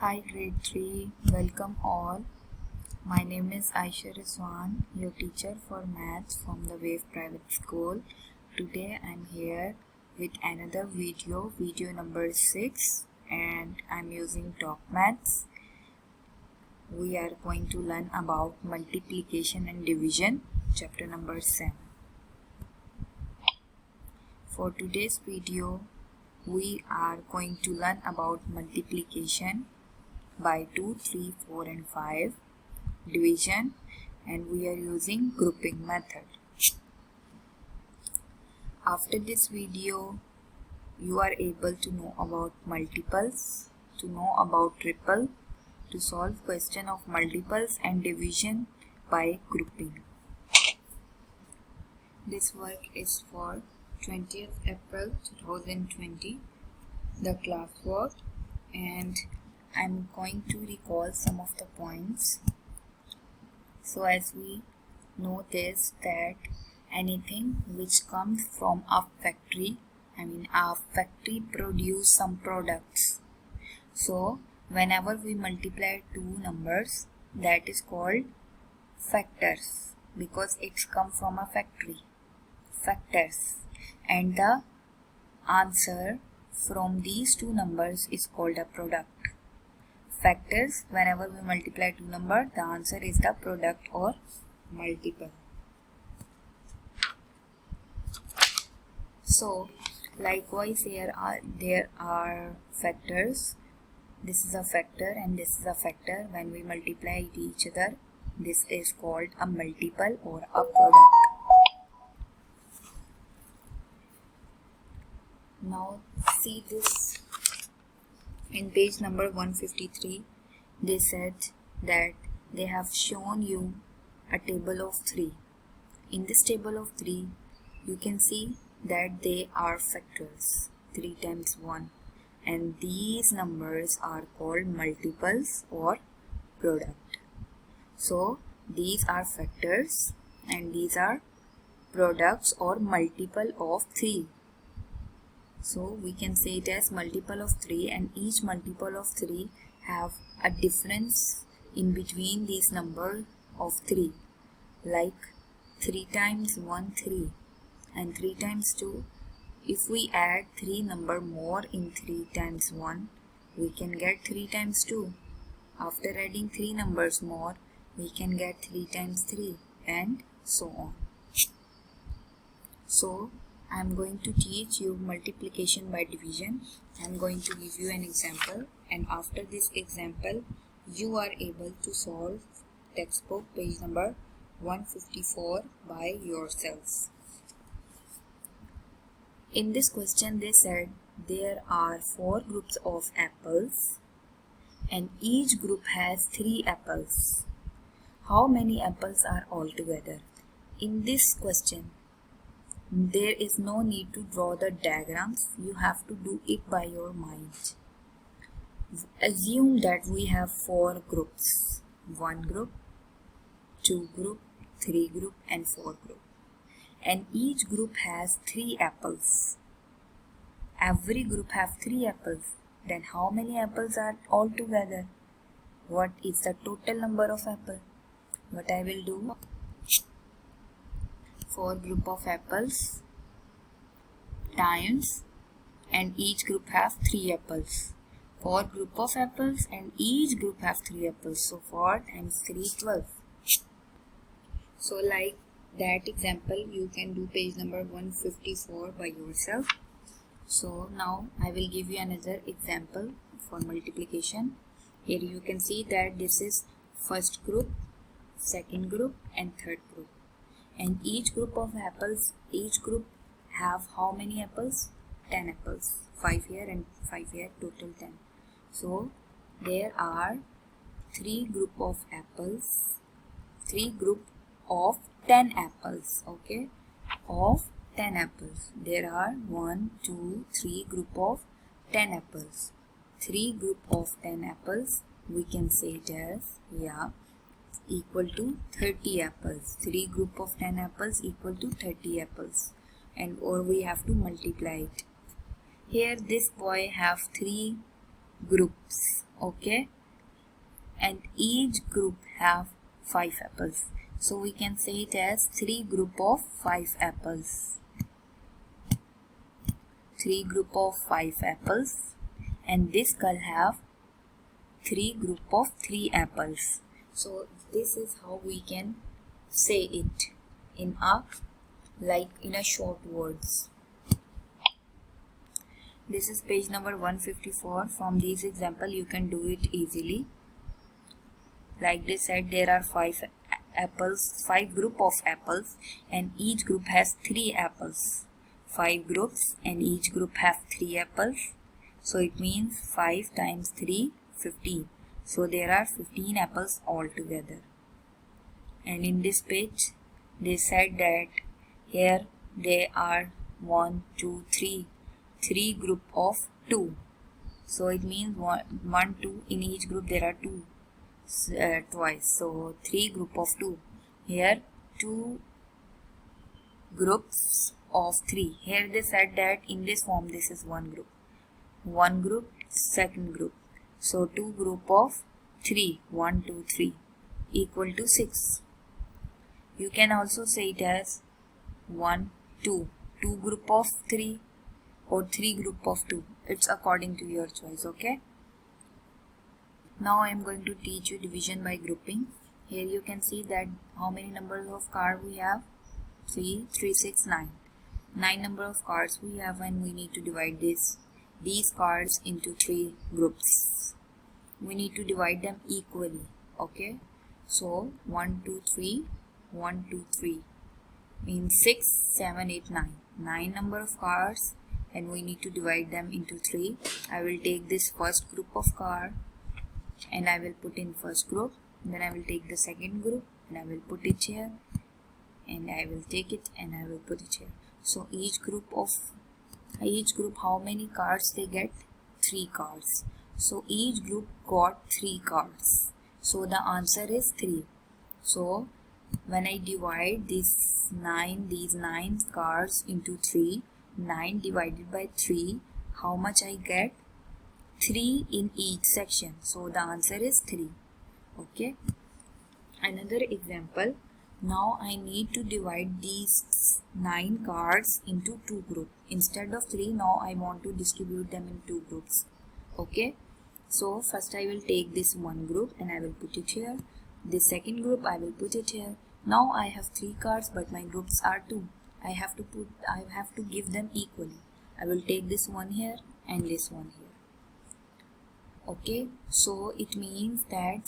Hi grade 3, welcome all. My name is Ayesha Rizwan, your teacher for maths from the Wave Private School. Today I'm here with another video number 6, and I'm using Top Maths. We are going to learn about multiplication and division, chapter number 7. For today's video, we are going to learn about multiplication by 2, 3, 4 and 5, division, and we are using grouping method. After this video, you are able to know about multiples, to know about triple, to solve question of multiples and division by grouping. This work is for 20th April 2020, the class work, and I'm going to recall some of the points. So as we notice that anything which comes from a factory, a factory produce some products. So whenever we multiply two numbers, that is called factors because it's come from a factory. Factors, and the answer from these two numbers is called a product. Factors, whenever we multiply two numbers, the answer is the product or multiple. So likewise here there are factors. This is a factor and this is a factor. When we multiply each other, this is called a multiple or a product. Now see this. In page number 153, they said that they have shown you a table of 3. In this table of 3, you can see that they are factors, 3 times 1. And these numbers are called multiples or product. So, these are factors and these are products or multiple of 3. So we can say it as multiple of 3, and each multiple of 3 have a difference in between these number of 3, like 3 times 1 3 and 3 times 2. If we add 3 number more in 3 times 1, we can get 3 times 2. After adding 3 numbers more, we can get 3 times 3 and so on. So I am going to teach you multiplication by division. I am going to give you an example, and after this example you are able to solve textbook page number 154 by yourselves. In this question they said there are 4 groups of apples and each group has 3 apples. How many apples are altogether? In this question there is no need to draw the diagrams, you have to do it by your mind. Assume that we have 4 groups, 1 group, 2 group, 3 group and 4 group, and each group has 3 apples. Every group have 3 apples. Then how many apples are all together? What is the total number of apples? What I will do, 4 group of apples times, and each group have 3 apples. 4 group of apples and each group have 3 apples. So 4 times 3 12. So like that example you can do page number 154 by yourself. So now I will give you another example for multiplication. Here you can see that this is first group, second group and third group. And each group of apples, each group have how many apples? 10 apples. 5 here and 5 here, total 10. So there are 3 group of apples, 3 group of 10 apples, okay? Of 10 apples. There are 1, 2, 3 group of 10 apples. 3 group of 10 apples, we can say it as, equal to 30 apples. 3 group of 10 apples equal to 30 apples, and or we have to multiply it. Here this boy have 3 groups Okay, and each group have 5 apples. So we can say it as 3 group of 5 apples. 3 group of 5 apples, and this skull have 3 group of 3 apples. So this is how we can say it in a short words. This is page number 154. From this example you can do it easily. Like they said, there are 5 apples, 5 group of apples, and each group has 3 apples. 5 groups and each group have 3 apples. So it means 5 times 3, 15. So there are 15 apples altogether. And in this page they said that here there are 1, 2, 3 group of 2. So it means 1, 2 in each group there are 2 twice. So 3 group of 2. Here 2 groups of 3. Here they said that in this form this is 1 group. 1 group, second group. So 2 group of 3. 1, 2, 3 equal to 6. You can also say it as 1, 2. 2 group of 3 or 3 group of 2. It's according to your choice. Okay. Now I am going to teach you division by grouping. Here you can see that how many numbers of cards we have. 3, 3, 6, 9. 9 number of cards we have, and we need to divide these cards into 3 groups. We need to divide them equally. Okay. So 1, 2, 3, 1, 2, 3 means 6, 7, 8, 9. 9 number of cards, and we need to divide them into 3. I will take this first group of card and I will put in first group. Then I will take the second group and I will put it here, and I will take it and I will put it here. So each group how many cards they get? 3 cards. So each group got 3 cards. So the answer is 3. So when I divide these 9 cards into 3, 9 divided by 3, how much I get? 3 in each section. So the answer is 3. Okay. Another example. Now I need to divide these 9 cards into 2 groups. Instead of 3, now I want to distribute them in 2 groups. Okay. So first I will take this one group and I will put it here. The second group I will put it here. Now I have 3 cards, but my groups are 2. I have to give them equally. I will take this one here and this one here. Okay, so it means that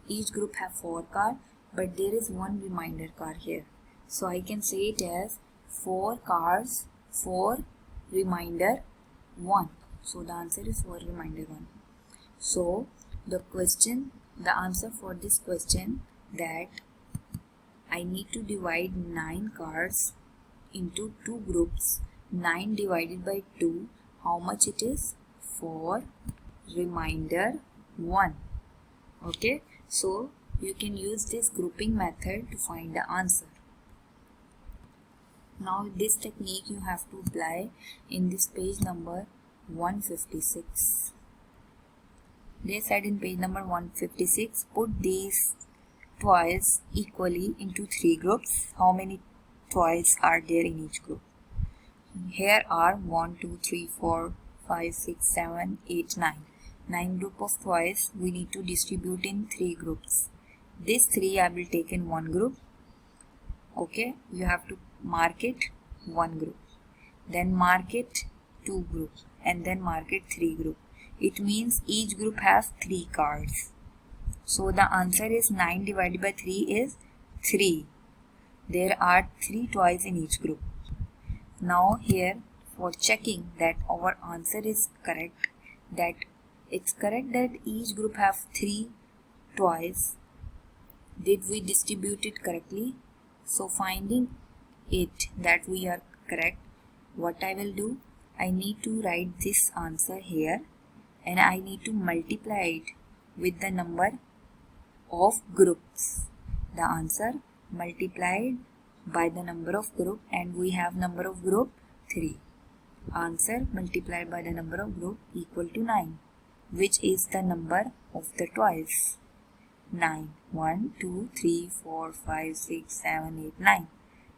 each group have 4 cards, but there is one reminder card here. So I can say it as 4 cards, 4 reminder 1. So the answer is 4 reminder 1. So the answer for this question, that I need to divide 9 cards into 2 groups. 9 divided by 2, how much it is? 4 reminder 1. Okay, so you can use this grouping method to find the answer. Now this technique you have to apply in this page number 156. They said in page number 156, put these toys equally into 3 groups. How many toys are there in each group? Here are 1, 2, 3, 4, 5, 6, 7, 8, 9. 9 group of toys we need to distribute in 3 groups. This 3 I will take in 1 group. Okay, you have to mark it 1 group, then mark it 2 groups, and then mark it 3 group. It means each group has 3 cards. So the answer is 9 divided by 3 is 3. There are 3 toys in each group. Now here, for checking that our answer is correct, that it's correct that each group have 3 toys. Did we distribute it correctly? So finding it that we are correct, what I will do, I need to write this answer here and I need to multiply it with the number of groups. The answer multiplied by the number of group, and we have number of group 3. Answer multiplied by the number of group equal to 9. which is the number of the twice. 9. 1, 2, 3, 4, 5, 6, 7, 8, 9.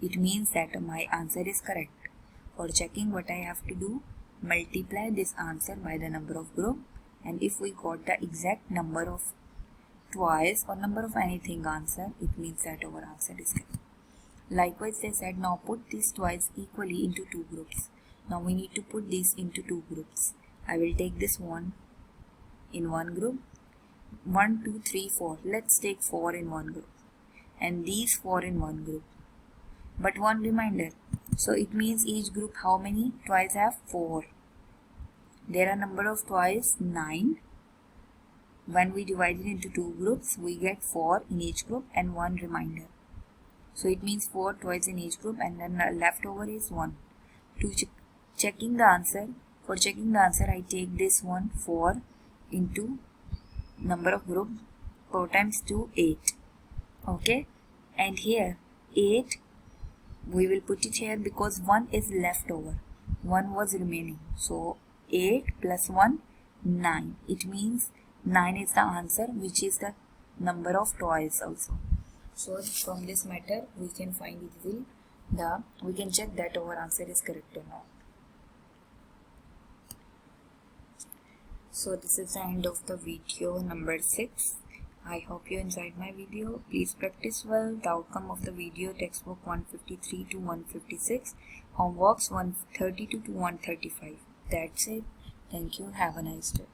It means that my answer is correct. For checking, what I have to do, multiply this answer by the number of group, and if we got the exact number of twice or number of anything answer, it means that our answer is correct. Likewise, they said now put these twice equally into two groups. Now we need to put these into two groups. I will take this one in one group. 1, 2, 3, 4. Let's take 4 in one group. And these 4 in one group. But one reminder. So it means each group how many twice have? 4. There are number of twice 9. When we divide it into two groups, we get 4 in each group and one reminder. So it means 4 twice in each group, and then the leftover is 1. To checking the answer, for checking the answer, I take this one 4 into number of group 4 times 2, 8. Okay, and here 8 we will put it here because 1 is left over, 1 was remaining. So 8 plus 1, 9. It means 9 is the answer, which is the number of toys also. So from this method we can find easily we can check that our answer is correct or not. So this is the end of the video number 6. I hope you enjoyed my video. Please practice well. The outcome of the video: textbook 153 to 156, homeworks 132 to 135. That's it. Thank you. Have a nice day.